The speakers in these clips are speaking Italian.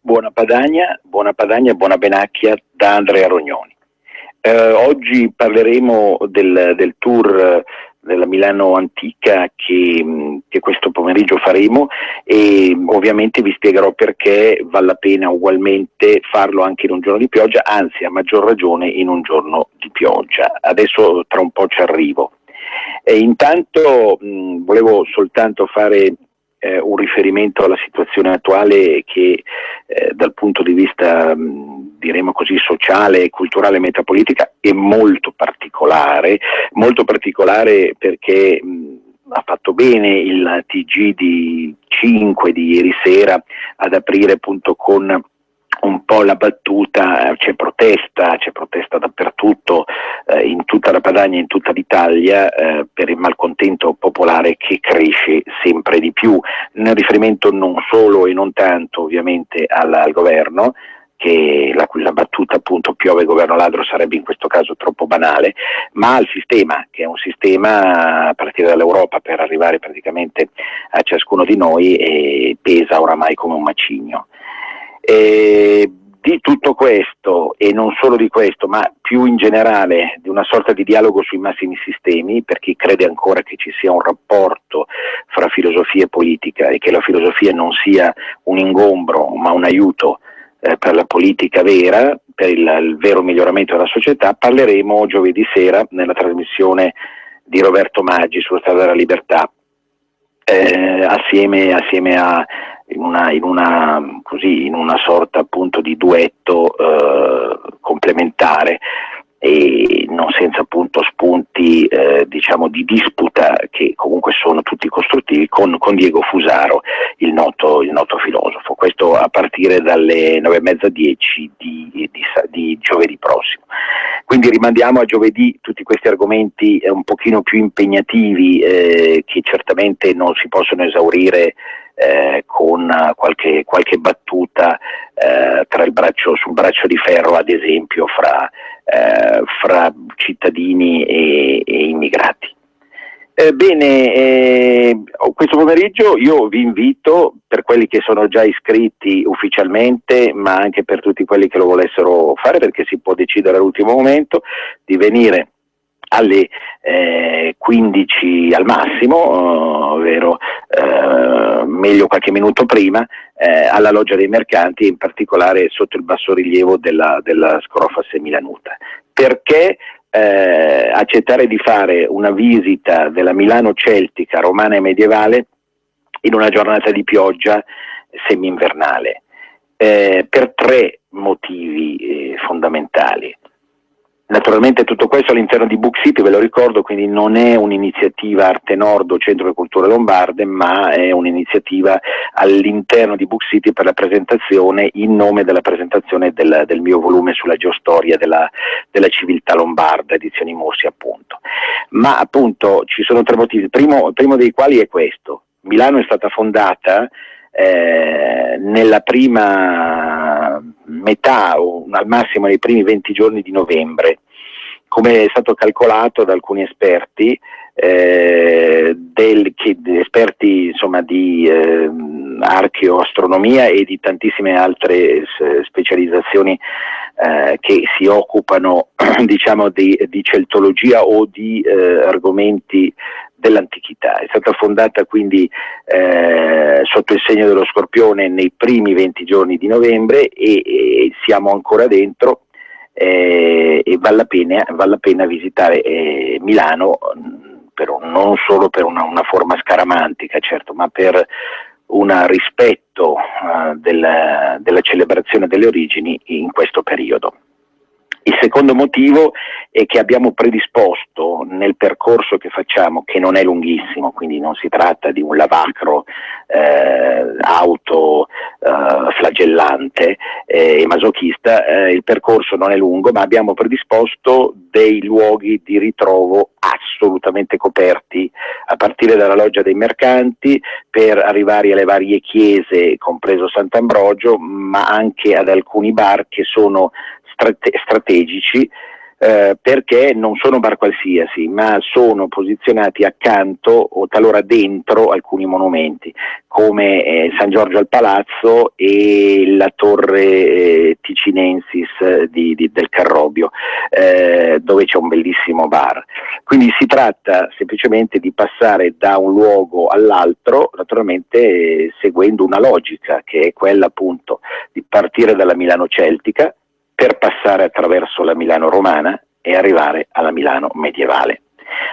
buona Padania, buona Benacchia da Andrea Rognoni. Oggi parleremo del tour della Milano Antica che questo pomeriggio faremo, e ovviamente vi spiegherò perché vale la pena ugualmente farlo anche in un giorno di pioggia, anzi a maggior ragione in un giorno di pioggia. Adesso tra un po' ci arrivo. Intanto volevo soltanto fare un riferimento alla situazione attuale che dal punto di vista diremo così sociale, culturale, metapolitica è molto particolare perché ha fatto bene il TG di 5 di ieri sera ad aprire appunto con un po' la battuta. C'è protesta dappertutto, in tutta la Padania, in tutta l'Italia, per il malcontento popolare che cresce sempre di più, nel riferimento non solo e non tanto ovviamente al governo, che la battuta appunto piove governo ladro sarebbe in questo caso troppo banale, ma al sistema, che è un sistema a partire dall'Europa per arrivare praticamente a ciascuno di noi, e pesa oramai come un macigno. Di tutto questo, e non solo di questo, ma più in generale di una sorta di dialogo sui massimi sistemi, per chi crede ancora che ci sia un rapporto fra filosofia e politica e che la filosofia non sia un ingombro ma un aiuto per la politica vera, per il vero miglioramento della società, parleremo giovedì sera nella trasmissione di Roberto Maggi sulla Strada della Libertà, assieme a in una sorta appunto di duetto complementare, e non senza appunto spunti diciamo di disputa, che comunque sono tutti costruttivi, con Diego Fusaro, il noto filosofo. Questo a partire dalle 9:30, 10 di giovedì prossimo. Quindi rimandiamo a giovedì tutti questi argomenti un pochino più impegnativi, che certamente non si possono esaurire con qualche battuta sul braccio di ferro, ad esempio fra cittadini e immigrati. Questo pomeriggio io vi invito, per quelli che sono già iscritti ufficialmente, ma anche per tutti quelli che lo volessero fare, perché si può decidere all'ultimo momento, di venire alle 15 al massimo, ovvero meglio qualche minuto prima, alla Loggia dei Mercanti, e in particolare sotto il bassorilievo della Scrofa Semilanuta. Perché accettare di fare una visita della Milano celtica, romana e medievale in una giornata di pioggia semi-invernale? Per tre motivi fondamentali. Naturalmente tutto questo all'interno di Book City, ve lo ricordo, quindi non è un'iniziativa Arte Nord o Centro di Culture Lombarde, ma è un'iniziativa all'interno di Book City per la presentazione, in nome della presentazione del mio volume sulla geostoria della civiltà lombarda, edizioni Mossi appunto. Ma appunto ci sono tre motivi, il primo dei quali è questo: Milano è stata fondata nella prima metà o al massimo nei primi 20 giorni di novembre, come è stato calcolato da alcuni esperti, esperti insomma di archeoastronomia e di tantissime altre specializzazioni che si occupano diciamo di celtologia o di argomenti dell'antichità. È stata fondata quindi sotto il segno dello Scorpione nei primi 20 giorni di novembre, e siamo ancora dentro, e vale la pena visitare Milano, non solo per una forma scaramantica, certo, ma per un rispetto della celebrazione delle origini in questo periodo. Il secondo motivo è che abbiamo predisposto nel percorso che facciamo, che non è lunghissimo, quindi non si tratta di un lavacro autoflagellante e masochista, il percorso non è lungo, ma abbiamo predisposto dei luoghi di ritrovo assolutamente coperti, a partire dalla Loggia dei Mercanti, per arrivare alle varie chiese, compreso Sant'Ambrogio, ma anche ad alcuni bar che sono strategici perché non sono bar qualsiasi, ma sono posizionati accanto o talora dentro alcuni monumenti, come San Giorgio al Palazzo e la torre Ticinensis del Carrobio, dove c'è un bellissimo bar. Quindi si tratta semplicemente di passare da un luogo all'altro, naturalmente seguendo una logica, che è quella appunto di partire dalla Milano celtica per passare attraverso la Milano romana e arrivare alla Milano medievale.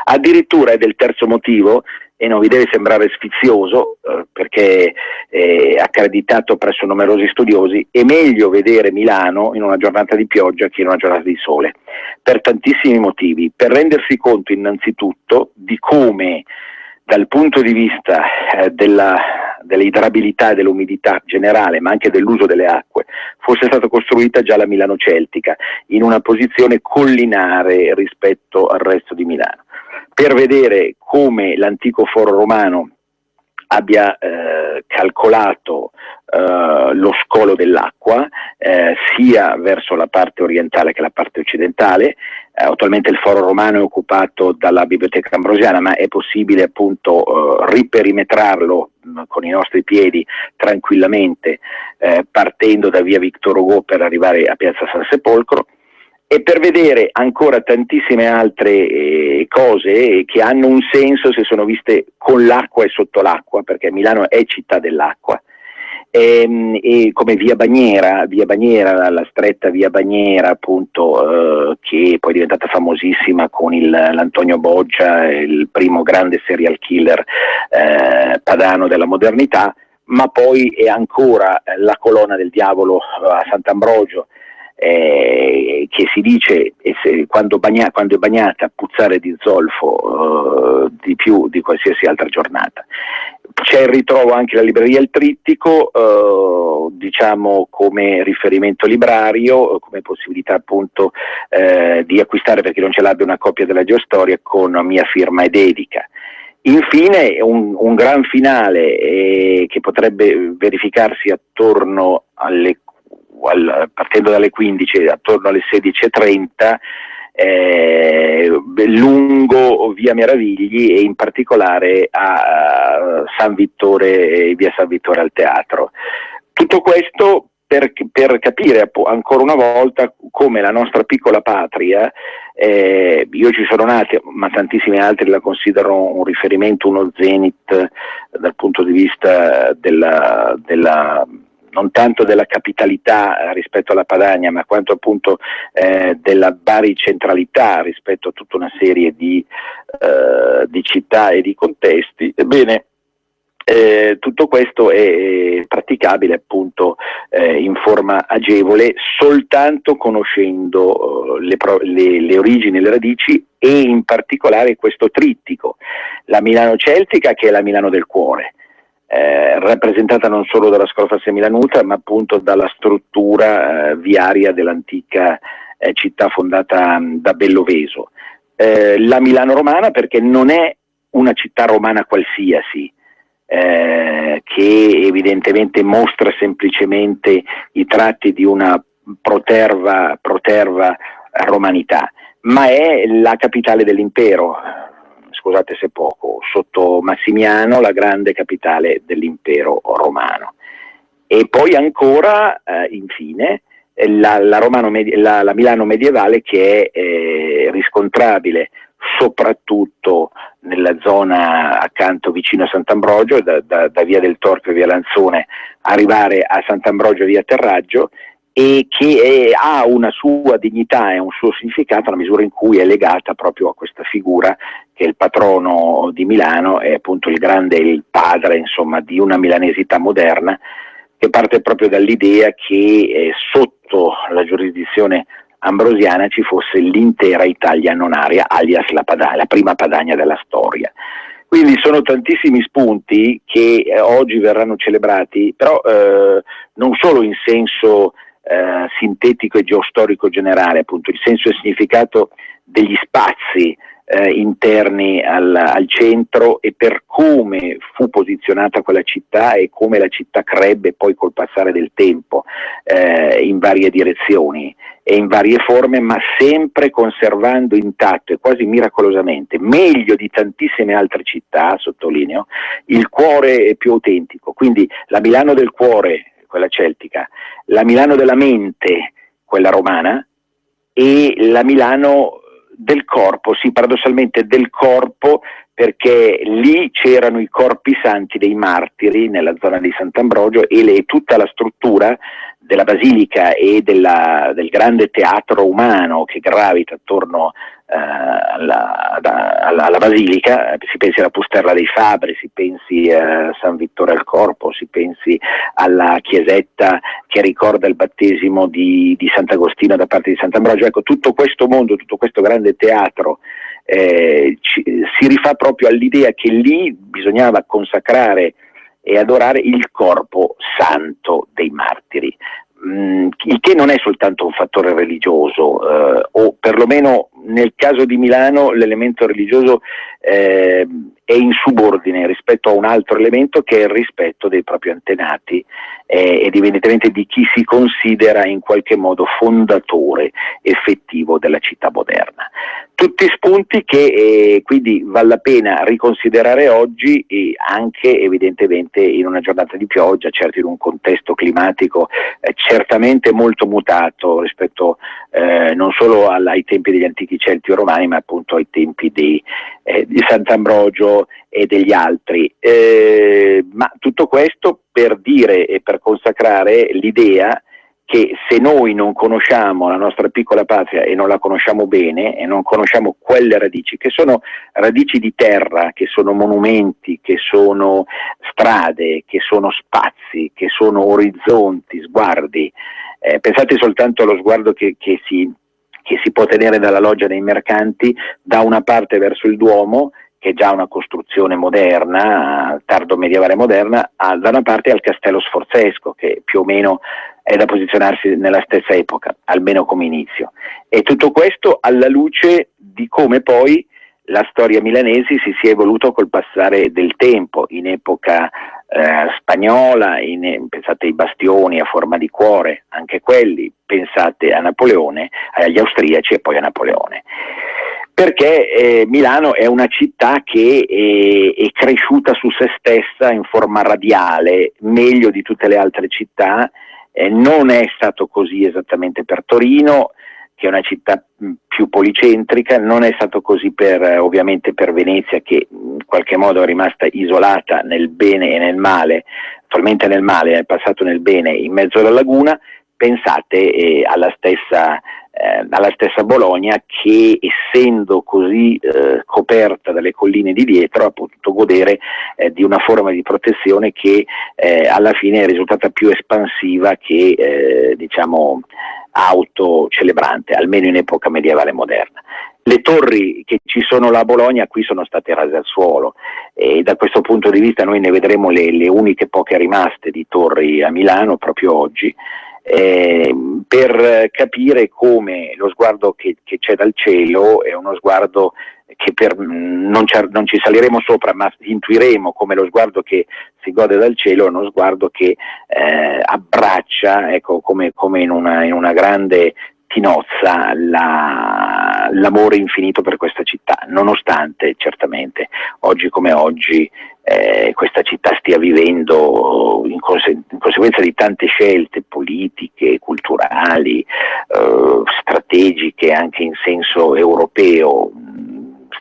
Addirittura è del terzo motivo, e non vi deve sembrare sfizioso, perché è accreditato presso numerosi studiosi, è meglio vedere Milano in una giornata di pioggia che in una giornata di sole, per tantissimi motivi. Per rendersi conto innanzitutto di come, dal punto di vista dell'idrabilità e dell'umidità generale, ma anche dell'uso delle acque, fosse stata costruita già la Milano celtica, in una posizione collinare rispetto al resto di Milano, per vedere come l'antico foro romano abbia calcolato lo scolo dell'acqua sia verso la parte orientale che la parte occidentale. Attualmente il foro romano è occupato dalla Biblioteca Ambrosiana, ma è possibile appunto riperimetrarlo con i nostri piedi tranquillamente, partendo da via Victor Hugo per arrivare a piazza San Sepolcro, e per vedere ancora tantissime altre cose che hanno un senso se sono viste con l'acqua e sotto l'acqua, perché Milano è città dell'acqua. E come via Bagnera, la stretta via Bagnera appunto, che poi è diventata famosissima con l'Antonio Boggia, il primo grande serial killer padano della modernità, ma poi è ancora la colonna del diavolo a Sant'Ambrogio, che si dice quando è bagnata puzzare di zolfo di più di qualsiasi altra giornata. C'è il ritrovo anche la libreria Il Trittico, diciamo come riferimento librario, come possibilità appunto di acquistare, per chi non ce l'abbia, una copia della Geostoria con mia firma e dedica. Infine un gran finale che potrebbe verificarsi attorno partendo dalle 15 attorno alle 16:30, lungo via Meravigli e in particolare a San Vittore e via San Vittore al Teatro. Tutto questo per capire ancora una volta come la nostra piccola patria, io ci sono nato, ma tantissimi altri la considerano un riferimento, uno zenith dal punto di vista della non tanto della capitalità rispetto alla Padania, ma quanto appunto della baricentralità rispetto a tutta una serie di città e di contesti. Ebbene, tutto questo è praticabile appunto in forma agevole soltanto conoscendo le origini e le radici, e in particolare questo trittico, la Milano celtica, che è la Milano del cuore, rappresentata non solo dalla Scrofa Semilanuta, ma appunto dalla struttura viaria dell'antica città fondata da Belloveso. La Milano romana, perché non è una città romana qualsiasi, che evidentemente mostra semplicemente i tratti di una proterva romanità, ma è la capitale dell'impero, scusate se poco, sotto Massimiano, la grande capitale dell'impero romano. E poi ancora, infine, la Milano medievale, che è riscontrabile soprattutto nella zona accanto vicino a Sant'Ambrogio, da via del Torchio e via Lanzone arrivare a Sant'Ambrogio via Terraggio, e che ha una sua dignità e un suo significato nella misura in cui è legata proprio a questa figura che è il patrono di Milano, è appunto il padre insomma di una milanesità moderna, che parte proprio dall'idea che sotto la giurisdizione ambrosiana ci fosse l'intera Italia nonaria, alias la prima Padania della storia. Quindi sono tantissimi spunti che oggi verranno celebrati, però non solo in senso sintetico e geostorico generale, appunto il senso e il significato degli spazi interni al centro, e per come fu posizionata quella città e come la città crebbe poi col passare del tempo in varie direzioni, e in varie forme, ma sempre conservando intatto e quasi miracolosamente, meglio di tantissime altre città, sottolineo, il cuore più autentico. Quindi la Milano del cuore, quella celtica, la Milano della mente, quella romana, e la Milano del corpo, sì, paradossalmente del corpo, perché lì c'erano i corpi santi dei martiri nella zona di Sant'Ambrogio e tutta la struttura della basilica e del grande teatro umano che gravita attorno alla basilica. Si pensi alla Pusterla dei Fabbri, si pensi a San Vittore al Corpo, si pensi alla chiesetta che ricorda il battesimo di Sant'Agostino da parte di Sant'Ambrogio. Ecco, tutto questo mondo, tutto questo grande teatro si rifà proprio all'idea che lì bisognava consacrare e adorare il corpo santo dei martiri, il che non è soltanto un fattore religioso, o perlomeno nel caso di Milano l'elemento religioso è in subordine rispetto a un altro elemento che è il rispetto dei propri antenati ed evidentemente di chi si considera in qualche modo fondatore effettivo della città moderna. Tutti spunti che quindi vale la pena riconsiderare oggi, e anche evidentemente in una giornata di pioggia, certo in un contesto climatico certamente molto mutato rispetto non solo ai tempi degli antichi Celti o Romani, ma appunto ai tempi di Sant'Ambrogio e degli altri. Ma tutto questo per dire e per consacrare l'idea che se noi non conosciamo la nostra piccola patria e non la conosciamo bene e non conosciamo quelle radici, che sono radici di terra, che sono monumenti, che sono strade, che sono spazi, che sono orizzonti, sguardi, pensate soltanto allo sguardo che si può tenere dalla loggia dei mercanti da una parte verso il Duomo, che è già una costruzione moderna, tardo medievale moderna, da una parte al Castello Sforzesco, che più o meno è da posizionarsi nella stessa epoca, almeno come inizio. E tutto questo alla luce di come poi la storia milanese si sia evoluta col passare del tempo, in epoca spagnola, pensate ai bastioni a forma di cuore, anche quelli, pensate a Napoleone, agli austriaci e poi a Napoleone. Perché Milano è una città che è cresciuta su se stessa in forma radiale, meglio di tutte le altre città. Non è stato così esattamente per Torino, che è una città più policentrica, non è stato così ovviamente per Venezia, che in qualche modo è rimasta isolata nel bene e nel male, attualmente nel male, nel passato nel bene, in mezzo alla laguna. Pensate alla stessa Bologna, che essendo così coperta dalle colline di dietro ha potuto godere di una forma di protezione che alla fine è risultata più espansiva che diciamo autocelebrante, almeno in epoca medievale moderna. Le torri che ci sono là a Bologna qui sono state rase al suolo, e da questo punto di vista noi ne vedremo le uniche poche rimaste di torri a Milano proprio oggi, per capire come lo sguardo che c'è dal cielo è uno sguardo che non ci saliremo sopra, ma intuiremo come lo sguardo che si gode dal cielo è uno sguardo che abbraccia, ecco, come in una grande tinozza l'amore infinito per questa città, nonostante certamente oggi come oggi questa città stia vivendo in conseguenza di tante scelte politiche, culturali, strategiche anche in senso europeo,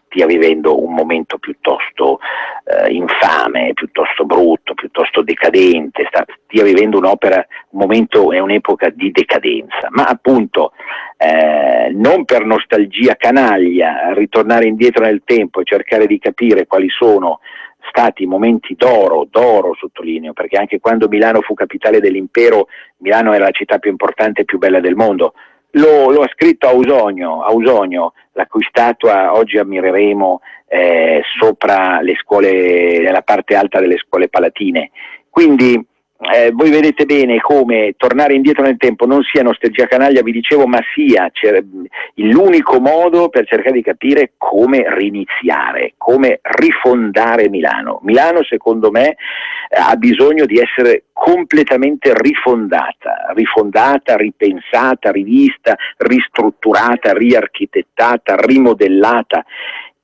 stia vivendo un momento piuttosto infame, piuttosto brutto, piuttosto decadente, stia vivendo un momento e un'epoca di decadenza, ma appunto non per nostalgia canaglia ritornare indietro nel tempo e cercare di capire quali sono stati momenti d'oro, sottolineo, perché anche quando Milano fu capitale dell'impero, Milano era la città più importante e più bella del mondo. Lo ha scritto Ausonio, la cui statua oggi ammireremo sopra le scuole, nella parte alta delle scuole palatine. Quindi voi vedete bene come tornare indietro nel tempo non sia nostalgia canaglia, vi dicevo, ma sia l'unico modo per cercare di capire come riniziare, come rifondare Milano. Milano, secondo me, ha bisogno di essere completamente rifondata, ripensata, rivista, ristrutturata, riarchitettata, rimodellata.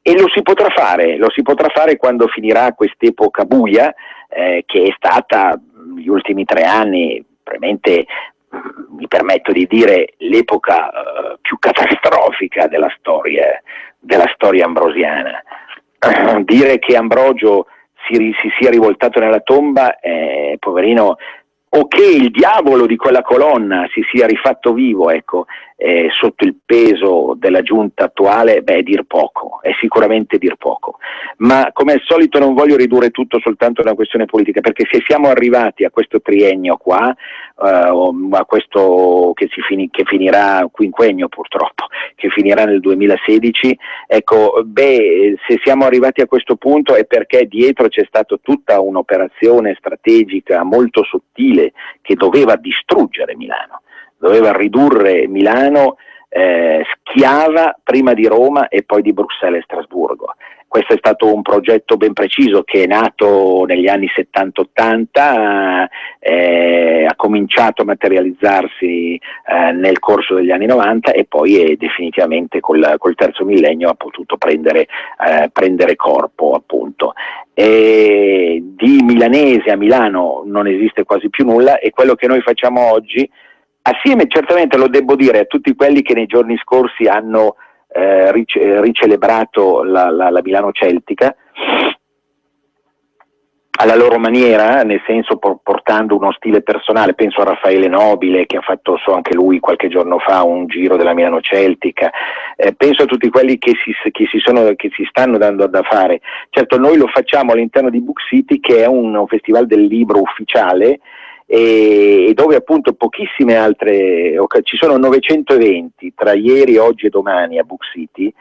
E lo si potrà fare quando finirà quest'epoca buia, che è stata gli ultimi 3 anni, veramente, mi permetto di dire, l'epoca più catastrofica della storia ambrosiana. Dire che Ambrogio si sia rivoltato nella tomba, poverino, o che il diavolo di quella colonna si sia rifatto vivo, ecco, sotto il peso della giunta attuale, è dir poco, è sicuramente dir poco. Ma come al solito non voglio ridurre tutto soltanto a una questione politica, perché se siamo arrivati a questo triennio qua, a questo che finirà quinquennio purtroppo, che finirà nel 2016, ecco, se siamo arrivati a questo punto è perché dietro c'è stata tutta un'operazione strategica molto sottile che doveva distruggere Milano, doveva ridurre Milano schiava prima di Roma e poi di Bruxelles e Strasburgo. Questo è stato un progetto ben preciso che è nato negli anni 70-80, ha cominciato a materializzarsi nel corso degli anni 90 e poi definitivamente col terzo millennio ha potuto prendere corpo, appunto. E di milanese a Milano non esiste quasi più nulla, e quello che noi facciamo oggi, assieme certamente, lo devo dire, a tutti quelli che nei giorni scorsi hanno ricelebrato la Milano celtica alla loro maniera, nel senso portando uno stile personale. Penso a Raffaele Nobile, che ha fatto anche lui qualche giorno fa un giro della Milano celtica, penso a tutti quelli che si stanno dando da fare. Certo, noi lo facciamo all'interno di Book City, che è un festival del libro ufficiale, e dove appunto pochissime altre, ci sono 900 eventi tra ieri, oggi e domani a Book City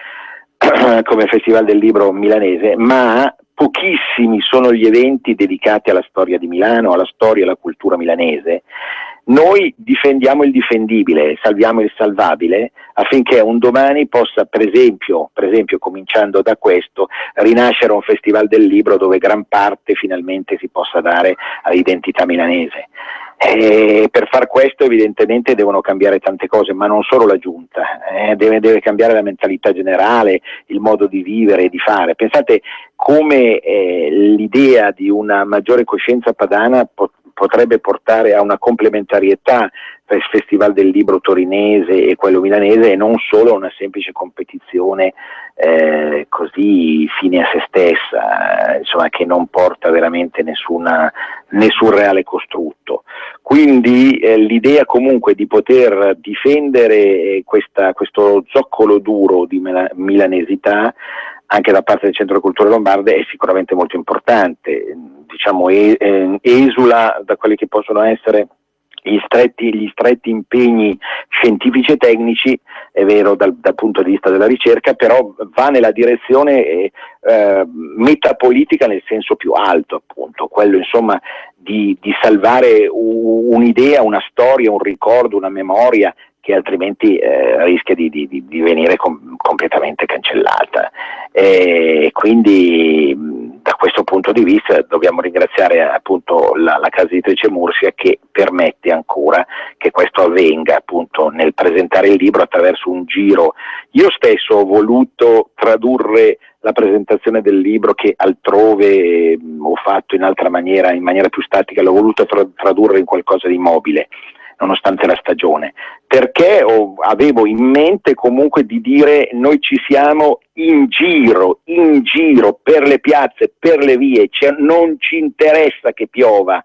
come festival del libro milanese, ma pochissimi sono gli eventi dedicati alla storia di Milano, alla storia e alla cultura milanese. Noi difendiamo il difendibile, salviamo il salvabile, affinché un domani possa, per esempio, cominciando da questo, rinascere un festival del libro dove gran parte finalmente si possa dare all'identità milanese. E per far questo evidentemente devono cambiare tante cose, ma non solo la giunta, deve cambiare la mentalità generale, il modo di vivere e di fare. Pensate come l'idea di una maggiore coscienza padana potrebbe portare a una complementarietà tra il Festival del Libro torinese e quello milanese, e non solo una semplice competizione così fine a se stessa, insomma, che non porta veramente nessun reale costrutto. Quindi l'idea comunque di poter difendere questo zoccolo duro di milanesità anche da parte del Centro Culture Lombarde è sicuramente molto importante. Diciamo, esula da quelli che possono essere gli stretti impegni scientifici e tecnici, è vero, dal punto di vista della ricerca, però va nella direzione metapolitica nel senso più alto, appunto, quello insomma di salvare un'idea, una storia, un ricordo, una memoria che altrimenti rischia di venire completamente cancellata. Quindi da questo punto di vista dobbiamo ringraziare appunto la casa editrice Mursia, che permette ancora che questo avvenga, appunto, nel presentare il libro attraverso un giro. Io stesso ho voluto tradurre la presentazione del libro, che altrove ho fatto in maniera più statica, l'ho voluto tradurre in qualcosa di mobile, nonostante la stagione, perché avevo in mente comunque di dire: noi ci siamo in giro per le piazze, per le vie, non ci interessa che piova,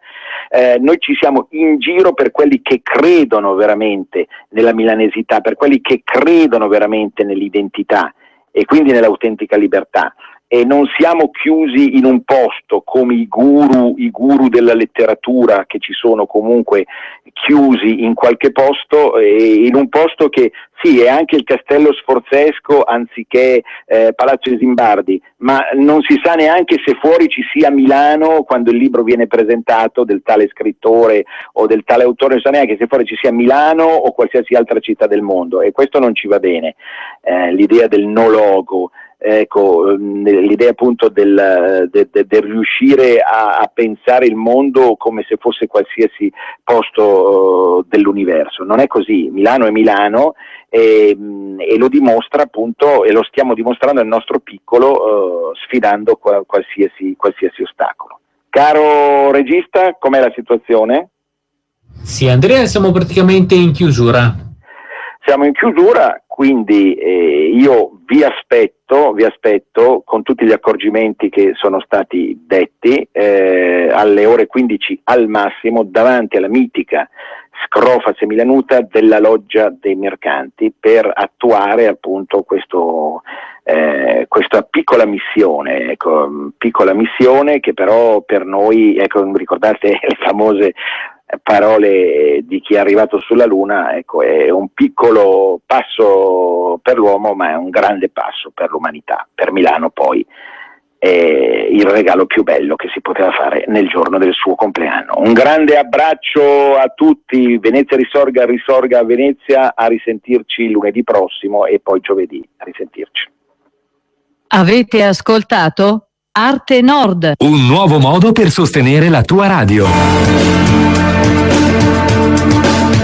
noi ci siamo in giro per quelli che credono veramente nella milanesità, per quelli che credono veramente nell'identità e quindi nell'autentica libertà. e non siamo chiusi in un posto come i guru della letteratura, che ci sono comunque chiusi in qualche posto, in un posto che sì, è anche il Castello Sforzesco anziché Palazzo Isimbardi, ma non si sa neanche se fuori ci sia Milano quando il libro viene presentato del tale scrittore o del tale autore, non si sa neanche se fuori ci sia Milano o qualsiasi altra città del mondo, e questo non ci va bene. L'idea del no logo, ecco, l'idea appunto del riuscire a pensare il mondo come se fosse qualsiasi posto dell'universo. Non è così. Milano è Milano, e lo dimostra appunto, e lo stiamo dimostrando nel nostro piccolo, sfidando qualsiasi ostacolo. Caro regista, com'è la situazione? Sì, Andrea, siamo praticamente in chiusura. Siamo in chiusura, quindi io vi aspetto con tutti gli accorgimenti che sono stati detti alle ore 15 al massimo davanti alla mitica Scrofa Semilanuta della Loggia dei Mercanti, per attuare appunto questa piccola missione, piccola missione che però per noi, ricordate le famose parole di chi è arrivato sulla Luna, è un piccolo passo per l'uomo, ma è un grande passo per l'umanità. Per Milano poi è il regalo più bello che si poteva fare nel giorno del suo compleanno. Un grande abbraccio a tutti, Venezia risorga a Venezia, a risentirci lunedì prossimo e poi giovedì, a risentirci. Avete ascoltato Arte Nord, un nuovo modo per sostenere la tua radio.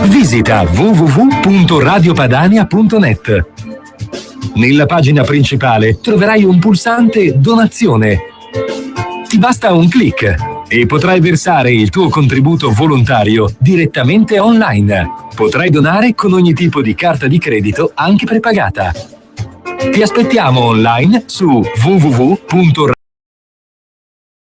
Visita www.radiopadania.net. Nella pagina principale troverai un pulsante Donazione. Ti basta un clic e potrai versare il tuo contributo volontario direttamente online. Potrai donare con ogni tipo di carta di credito, anche prepagata. Ti aspettiamo online su www.radiopadania.net.